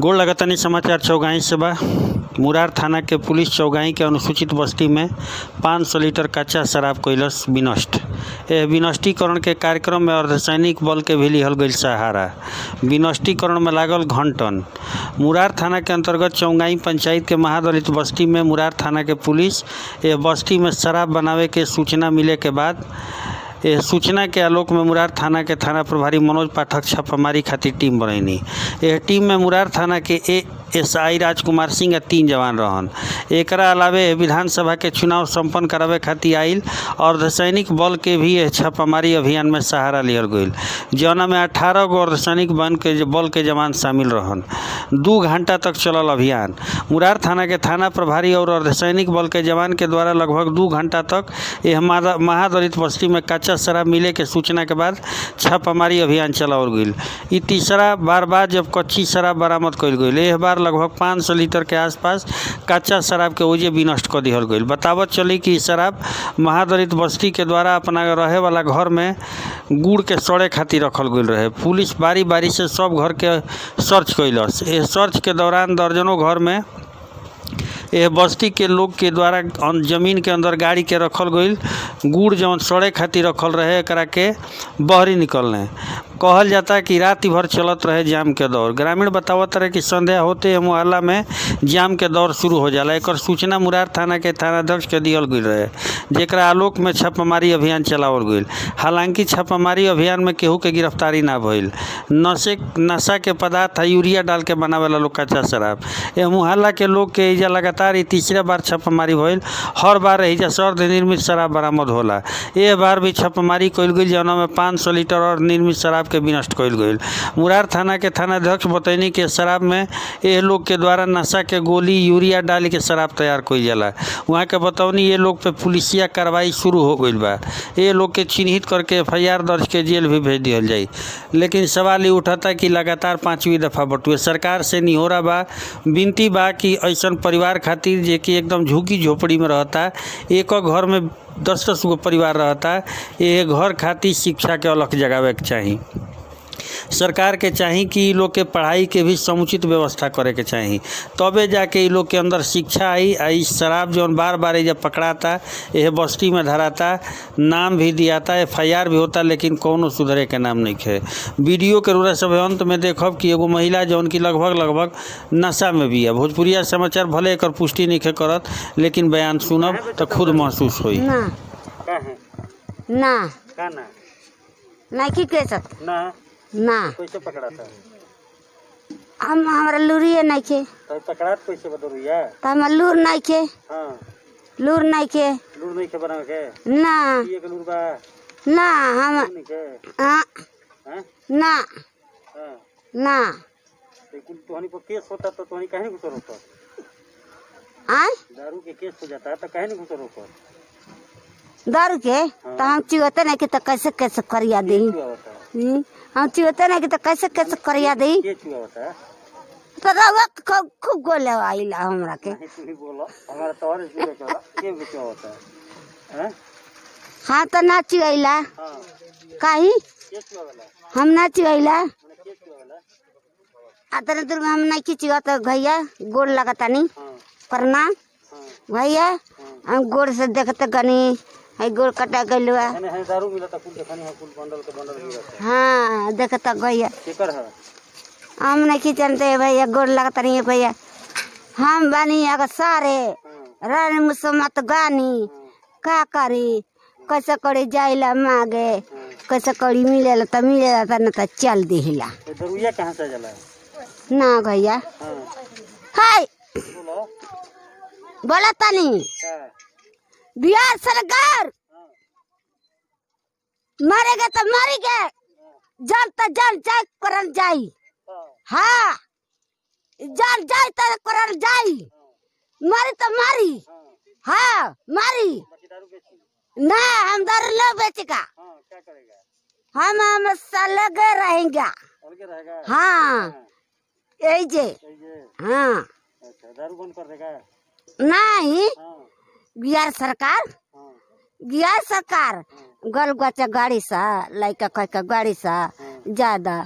गोड़ लगातानी समाचार चौगाई से बा। मुरार थाना के पुलिस चौगाई के अनुसूचित बस्ती में 500 लीटर कच्चा शराब कैलस विनष्ट। यह विनष्टीकरण के कार्यक्रम में अर्धसैनिक बल के भी लिहल गई सहारा। विनष्टीकरण में लागल घंटन। मुरार थाना के अंतर्गत चौगाई पंचायत के महादलित बस्ती में मुरार थाना के पुलिस यह बस्ती में शराब बनावे के सूचना मिले के बाद यह सूचना के आलोक में मुरार थाना के थाना प्रभारी मनोज पाठक छापामारी खातिर टीम बनैनी। यह टीम में मुरार थाना के एएसआई राजकुमार सिंह आ 3 जवान रहन। एकरा अलावे विधानसभा के चुनाव संपन्न करावे खातिर आइल अर्धसैनिक बल के भी यह छापामारी अभियान में सहारा लियल गईल, जौना में 18 गो अर्धसैनिक बल के जवान शामिल रहन। 2 घंटा तक चलल अभियान। मुरार थाना के थाना प्रभारी और अर्धसैनिक बल के जवान के द्वारा लगभग 2 घंटा तक यह महादलित बस्ती में कच्चा शराब मिले के सूचना के बाद छापामारी अभियान चलावल गईल। ई तीसरा बार बाद जब कच्ची शराब बरामद कईल गईल। यह बार लगभग 500 लीटर के आसपास कच्चा शराब के ओजे भी नष्ट कर दिहल गईल। बतावत चली कि शराब महादलित बस्ती के द्वारा अपना रहे वाला घर में गुड़ के सड़े खातिर रखल गईल रहे। पुलिस बारी बारी से सब घर के सर्च कैलस। यह सर्च के दौरान दर्जनों घर में यह बस्ती के लोग के द्वारा जमीन के अंदर गाड़ी के रखल गईल गुड़ जौन सड़े खातिर रखल रहे एकरा के बहरी निकलने। कहल जाता कि रात भर चलत रहे जाम के दौर। ग्रामीण बतावत रहे कि संध्या होते मोहल्ला में जाम के दौर शुरू हो जाला। एकर सूचना मुरार थाना के थानाध्यक्ष के दियल गईल रहे, जेकरा आलोक में छापामारी अभियान चलावल गईल। हालांकि छापामारी अभियान में केहू के गिरफ्तारी ना भइल। नशा के पदार्थ यूरिया डाल के बनावेला लोग कच्चा शराब। यह मोहल्ला के लोग के एजा लगातार ई तीसरा बार छापामारी भइल। हर बार एजा अर्ध निर्मित शराब बरामद होला। यह बार भी छापामारी कईल गईल, जौना में 500 लीटर और निर्मित शराब के विनष्ट कईल गईल। मुरार थाना के थानाध्यक्ष बतैनी कि शराब में ये लोग के द्वारा नशा के गोली यूरिया डाल के शराब तैयार कईल जाला। वहाँ के बतौनी ये लोग पे पुलिसिया कार्रवाई शुरू हो गईल बा। ये लोग के चिन्हित करके FIR दर्ज के जेल भी भेज दिहल जाई। लेकिन सवाल ये उठाता कि लगातार 5वीं दफा बटुए। सरकार से निहोरा बा, विनती बा कि ऐसा परिवार खातिर जे कि एकदम झुग्गी झोपड़ी में रहता, एक घर में 10-10 गो परिवार रहता, ये घर खातिर शिक्षा के अलग जगावे के चाही। सरकार के चाही कि लोग के पढ़ाई के भी समुचित व्यवस्था करे के चाही, तबे जाके इ लोग के अंदर शिक्षा आई। आई शराब जौन बार बार जब पकड़ाता, यह बस्ती में धराता, नाम भी दियाता, FIR भी होता, लेकिन कौनो सुधरे के नाम नहीं है। वीडियो के रूरा सब अंत में देखब कि एगो महिला जौन की लगभग नशा में भी है। भोजपुरिया समाचार भले एक पुष्टि नहीं करत, लेकिन बयान सुनब तो खुद महसूस होई। ना कैसे पकड़ा था? हमरा लूरिए नहीं के तो पकड़ात कैसे बदलुया? तो हम लूर नहीं के। हां लूर नहीं के बनावे के ना ये के लूर बा ना हम नहीं के हां हैं ना हां ना। लेकिन तोहनी पर केस होता तो तोहनी काहे नहीं घुसर ऊपर? आय दारू के केस हो जाता है तो काहे नहीं घुसर ऊपर? दारू के तो हम चिवते नहीं के तो कैसे करिया दी। हम चिवते नहीं के तो कैसे करिया दी। ये चुआ होता है तो रवा खूब गोले आइला हमरा के। नहीं बोलो हमारा तोहरे से चला के बचा होता है हैं? हां तो ना चिवैला। हां काहे के चुआ वाला हम ना चिवैला। माने के चुआ वाला अतने दूर में हम नहीं खिचिवा तो भैया गोड़ लगता नहीं हां प्रणाम भैया। हम गोड़ से देखते गनी है गोड़ कटा गइलवा। माने है दारू मिलता कुल देखनी है कुल बंडल के बंडल गिरता। हां देखता भैया केकर है? हम नहीं खिचनते भैया गोड़ लगता नहीं भैया। हम बानी अगर सारे रानी मुसम्मत गानी का करी कैसे करी जाइला मागे कैसे करी मिलेला तो मिलेला त न त चल दिहिला। तो दरुइया कहां से जला? ना भैया हां हाय बोलो बोला तनी का बिहार सरकार मरेगा तो मरेगा, जल तो जल जाए करल जाई। हाँ जल जाए तो करल जाई, मरी तो मारी। हाँ मारी ना हम दारू लो बेचेगा। क्या करेगा? हम लगे रहेगा। हाँ यही जे हाँ अच्छा दारू बंद कर देगा? नहीं बिहार सरकार गल गचा गाड़ी सा लड़का कह गाड़ी सा ज्यादा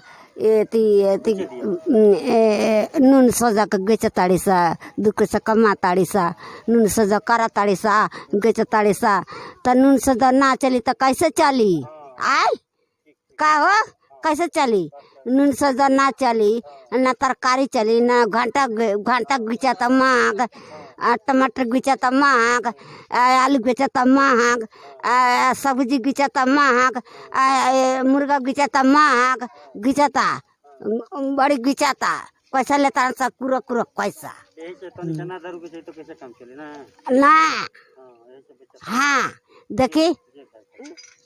नून सजा के बेच ताड़ी सा, 2 पैसा कमा ताड़ी सा, नून सजा करा ताड़ी सा, बेच ताड़ी सा। तो नून सजा ना चली तो कैसे चली? आय का हो कैसे चली? नून सजा ना चली, ना तरकारी चली, ना घंटा बिचा तो महंग, टमाटर बिचा तो महंग, आलू बेचा तो महंग, सब्जी बिचा तो महंग, मुर्गा बिचा तो महंग, बिचाता बड़ी बिचाता। पैसा लेता सब कुरो पैसा ना। हाँ देखी,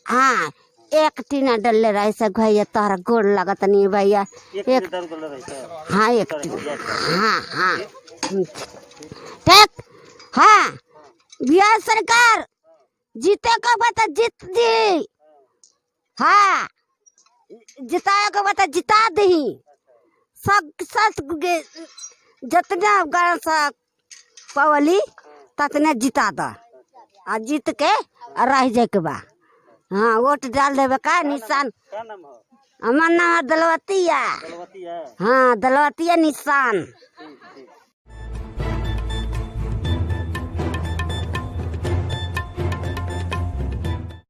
हाँ एक टीना डले रही से भैया तोहरा गोड़ लगत नहीं भैया। एक हाँ एक हाँ हाँ ठीक। हाँ बिहार सरकार जीते का बता जीत दी। हाँ जिताए का बता जिता दी। सब जितना गण सा पवली ततने जिता दो, आ जीत के रह जाए के बा। हाँ वोट डाल देवे का निशान। हमार नाम दलवतिया। हाँ दलवतिया निशान।